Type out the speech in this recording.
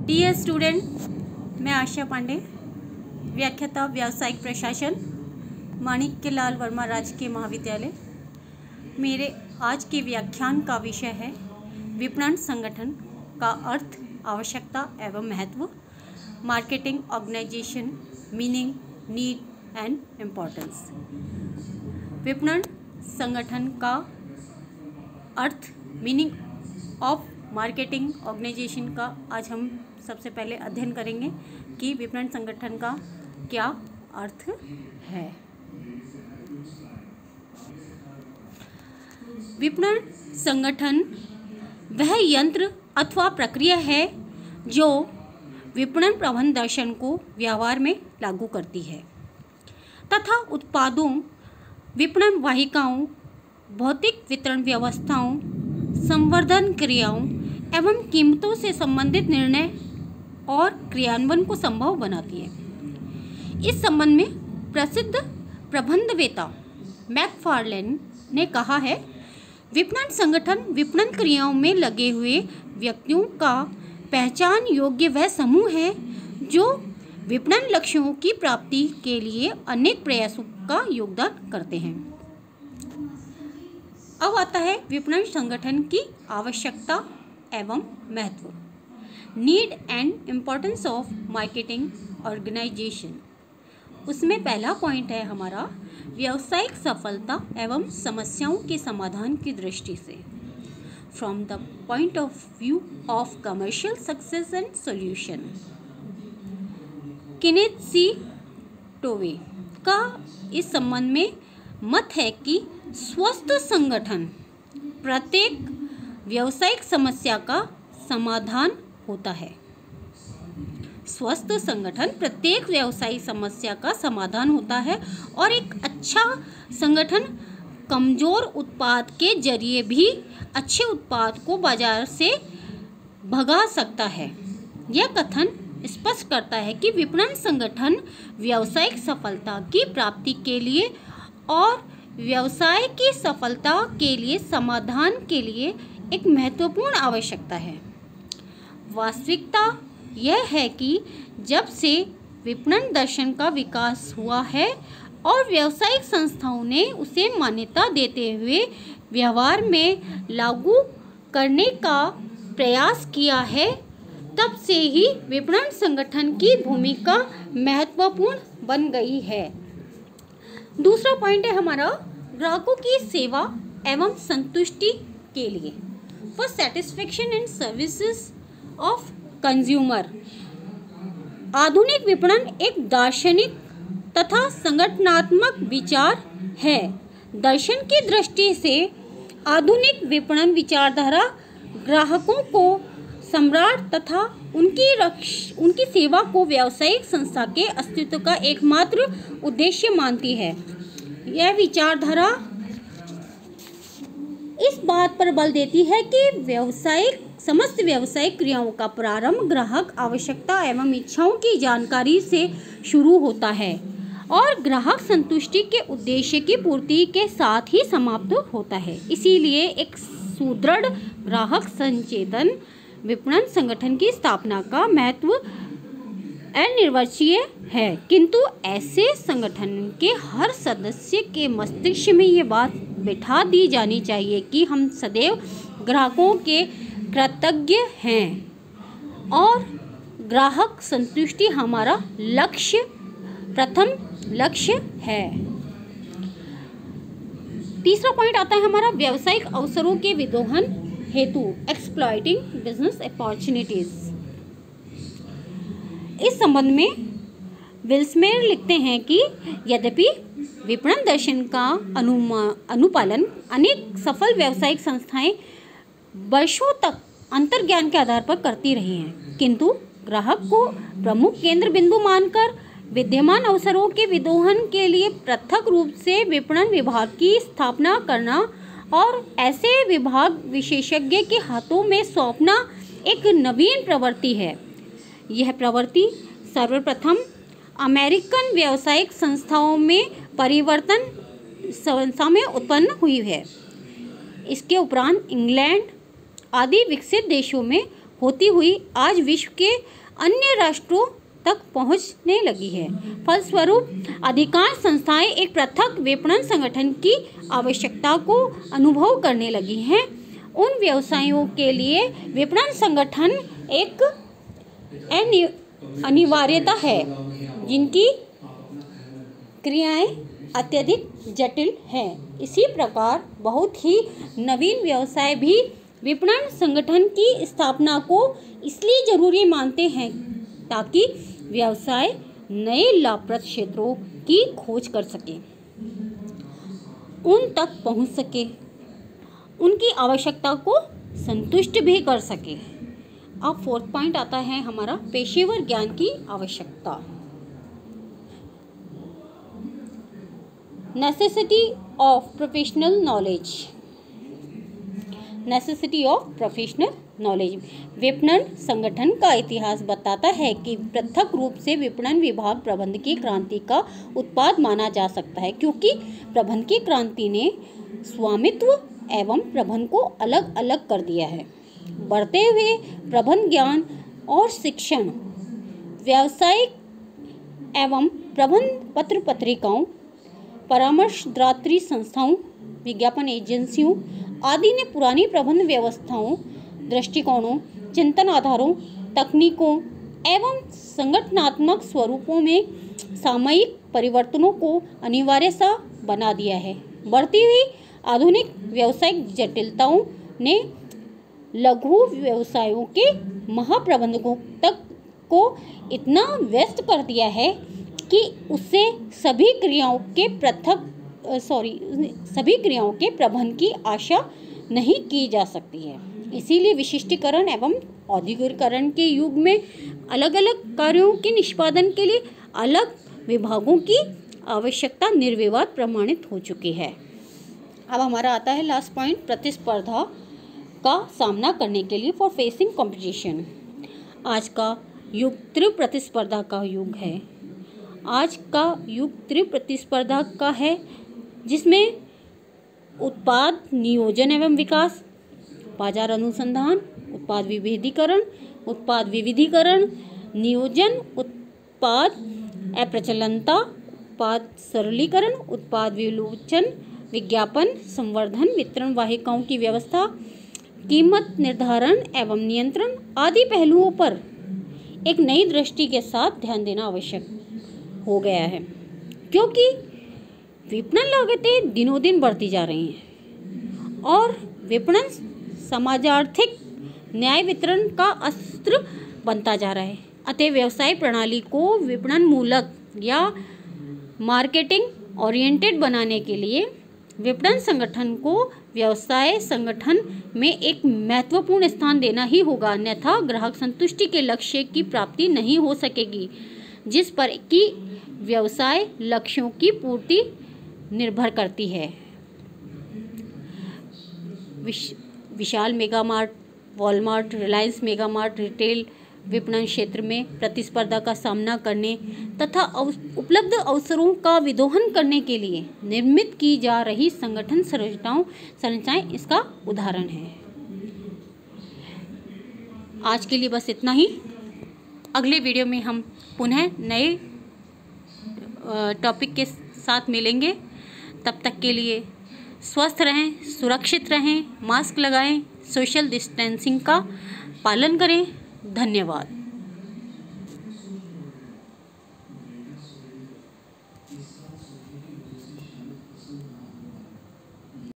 Dear student, मैं आशा पांडे, व्याख्याता व्यावसायिक प्रशासन, माणिक्यलाल वर्मा राजकीय महाविद्यालय। मेरे आज के व्याख्यान का विषय है विपणन संगठन का अर्थ, आवश्यकता एवं महत्व, marketing organisation, meaning, need and importance. विपणन संगठन का अर्थ, मीनिंग ऑफ मार्केटिंग ऑर्गेनाइजेशन का आज हम सबसे पहले अध्ययन करेंगे कि विपणन संगठन का क्या अर्थ है। विपणन संगठन वह यंत्र अथवा प्रक्रिया है जो विपणन प्रबंध दर्शन को व्यवहार में लागू करती है तथा उत्पादों, विपणन वाहिकाओं, भौतिक वितरण व्यवस्थाओं, संवर्धन क्रियाओं एवं कीमतों से संबंधित निर्णय और क्रियान्वयन को संभव बनाती है। इस संबंध में प्रसिद्ध प्रबंधवेत्ता मैकफार्लेन ने कहा है, विपणन संगठन विपणन क्रियाओं में लगे हुए व्यक्तियों का पहचान योग्य वह समूह है जो विपणन लक्ष्यों की प्राप्ति के लिए अनेक प्रयासों का योगदान करते हैं। अब आता है विपणन संगठन की आवश्यकता एवं महत्व, need and importance of marketing organisation. उसमें पहला पॉइंट है हमारा व्यावसायिक सफलता एवं समस्याओं के समाधान की दृष्टि से, from the point of view of commercial success and solution. Kenneth C Tovey का इस संबंध में मत है कि स्वस्थ संगठन प्रत्येक व्यावसायिक समस्या का समाधान होता है। स्वस्थ संगठन प्रत्येक व्यावसायिक समस्या का समाधान होता है और एक अच्छा संगठन कमजोर उत्पाद के जरिए भी अच्छे उत्पाद को बाजार से भगा सकता है। यह कथन स्पष्ट करता है कि विपणन संगठन व्यावसायिक सफलता की प्राप्ति के लिए और व्यवसाय की सफलता के लिए समाधान के लिए एक महत्वपूर्ण आवश्यकता है। वास्तविकता यह है कि जब से विपणन दर्शन का विकास हुआ है और व्यावसायिक संस्थाओं ने उसे मान्यता देते हुए व्यवहार में लागू करने का प्रयास किया है, तब से ही विपणन संगठन की भूमिका महत्वपूर्ण बन गई है। दूसरा पॉइंट है हमारा ग्राहकों की सेवा एवं संतुष्टि के लिए, for satisfaction and services of consumer. आधुनिक विपणन एक दार्शनिक तथा संगठनात्मक विचार है। दर्शन की दृष्टि से आधुनिक विपणन विचारधारा ग्राहकों को सम्राट तथा उनकी सेवा को व्यावसायिक संस्था के अस्तित्व का एकमात्र उद्देश्य मानती है। यह विचारधारा इस बात पर बल देती है कि समस्त व्यावसायिक क्रियाओं का प्रारंभ ग्राहक आवश्यकता एवं इच्छाओं की जानकारी से शुरू होता है और ग्राहक संतुष्टि के उद्देश्य की पूर्ति के साथ ही समाप्त होता है। इसीलिए एक सुदृढ़ ग्राहक संचेतन विपणन संगठन की स्थापना का महत्व अनिवार्य है। किंतु ऐसे संगठन के हर सदस्य के मस्तिष्क में ये बात बिठा दी जानी चाहिए कि हम सदैव ग्राहकों के कृतज्ञ हैं और ग्राहक संतुष्टि हमारा प्रथम लक्ष्य है। तीसरा पॉइंट आता है हमारा व्यावसायिक अवसरों के विदोहन हेतु, एक्सप्लॉइटिंग बिजनेस अपॉर्चुनिटीज। इस संबंध में विल्समेयर लिखते हैं कि यद्यपि विपणन दर्शन का अनुपालन अनेक सफल व्यावसायिक संस्थाएं वर्षों तक अंतर्ज्ञान के आधार पर करती रही हैं, किंतु ग्राहक को प्रमुख केंद्र बिंदु मानकर विद्यमान अवसरों के विदोहन के लिए पृथक रूप से विपणन विभाग की स्थापना करना और ऐसे विभाग विशेषज्ञ के हाथों में सौंपना एक नवीन प्रवृत्ति है। यह प्रवृत्ति सर्वप्रथम अमेरिकन व्यावसायिक संस्थाओं में परिवर्तन समय उत्पन्न हुई है। इसके उपरांत इंग्लैंड आदि विकसित देशों में होती हुई आज विश्व के अन्य राष्ट्रों तक पहुंचने लगी है। फलस्वरूप अधिकांश संस्थाएं एक पृथक विपणन संगठन की आवश्यकता को अनुभव करने लगी हैं। उन व्यवसायों के लिए विपणन संगठन एक अनिवार्यता है जिनकी क्रियाएं अत्यधिक जटिल हैं। इसी प्रकार बहुत ही नवीन व्यवसाय भी विपणन संगठन की स्थापना को इसलिए जरूरी मानते हैं ताकि व्यवसाय नए लाभप्रद क्षेत्रों की खोज कर सके, उन तक पहुंच सके, उनकी आवश्यकता को संतुष्ट भी कर सके। अब फोर्थ पॉइंट आता है हमारा पेशेवर ज्ञान की आवश्यकता। Necessity of professional knowledge. Necessity of professional knowledge. विपणन संगठन का इतिहास बताता है कि पृथक रूप से विपणन विभाग प्रबंधकीय क्रांति का उत्पाद माना जा सकता है, क्योंकि प्रबंधकीय क्रांति ने स्वामित्व एवं प्रबंधन को अलग अलग कर दिया है। बढ़ते हुए प्रबंध ज्ञान और शिक्षण, व्यावसायिक एवं प्रबंध पत्र पत्रिकाओं, परामर्शदात्री संस्थाओं, विज्ञापन एजेंसियों आदि ने पुरानी प्रबंध व्यवस्थाओं, दृष्टिकोणों, चिंतन आधारों, तकनीकों एवं संगठनात्मक स्वरूपों में सामयिक परिवर्तनों को अनिवार्य सा बना दिया है। बढ़ती हुई आधुनिक व्यावसायिक जटिलताओं ने लघु व्यवसायों के महाप्रबंधकों तक को इतना व्यस्त कर दिया है कि उससे सभी क्रियाओं के प्रबंधन की आशा नहीं की जा सकती है। इसीलिए विशिष्टीकरण एवं औद्योगिकरण के युग में अलग अलग कार्यों के निष्पादन के लिए अलग विभागों की आवश्यकता निर्विवाद प्रमाणित हो चुकी है। अब हमारा आता है लास्ट पॉइंट, प्रतिस्पर्धा का सामना करने के लिए फॉर फेसिंग कंपटीशन। आज का युग तीव्र प्रतिस्पर्धा का युग है। आज का युग तीव्र प्रतिस्पर्धा का है, जिसमें उत्पाद नियोजन एवं विकास, बाजार अनुसंधान, उत्पाद विविधीकरण, नियोजन, उत्पाद अप्रचलनता, उत्पाद सरलीकरण, उत्पाद विलोचन, विज्ञापन, संवर्धन, वितरण वाहिकाओं की व्यवस्था, कीमत निर्धारण एवं नियंत्रण आदि पहलुओं पर एक नई दृष्टि के साथ ध्यान देना आवश्यक हो गया है, क्योंकि विपणन लागतें दिनों दिन बढ़ती जा रही हैं और विपणन समाजार्थिक न्याय वितरण का अस्त्र बनता जा रहा है। अतः व्यवसाय प्रणाली को विपणन मूलक या मार्केटिंग ओरिएंटेड बनाने के लिए विपणन संगठन को व्यवसाय संगठन में एक महत्वपूर्ण स्थान देना ही होगा, अन्यथा ग्राहक संतुष्टि के लक्ष्य की प्राप्ति नहीं हो सकेगी, जिस पर कि व्यवसाय लक्ष्यों की पूर्ति निर्भर करती है। विशाल मेगामार्ट, वॉलमार्ट, रिलायंस मेगामार्ट रिटेल विपणन क्षेत्र में प्रतिस्पर्धा का सामना करने तथा उपलब्ध अवसरों का विदोहन करने के लिए निर्मित की जा रही संगठन संरचनाएं इसका उदाहरण है। आज के लिए बस इतना ही। अगले वीडियो में हम पुनः नए टॉपिक के साथ मिलेंगे। तब तक के लिए स्वस्थ रहें, सुरक्षित रहें, मास्क लगाएं, सोशल डिस्टेंसिंग का पालन करें। धन्यवाद।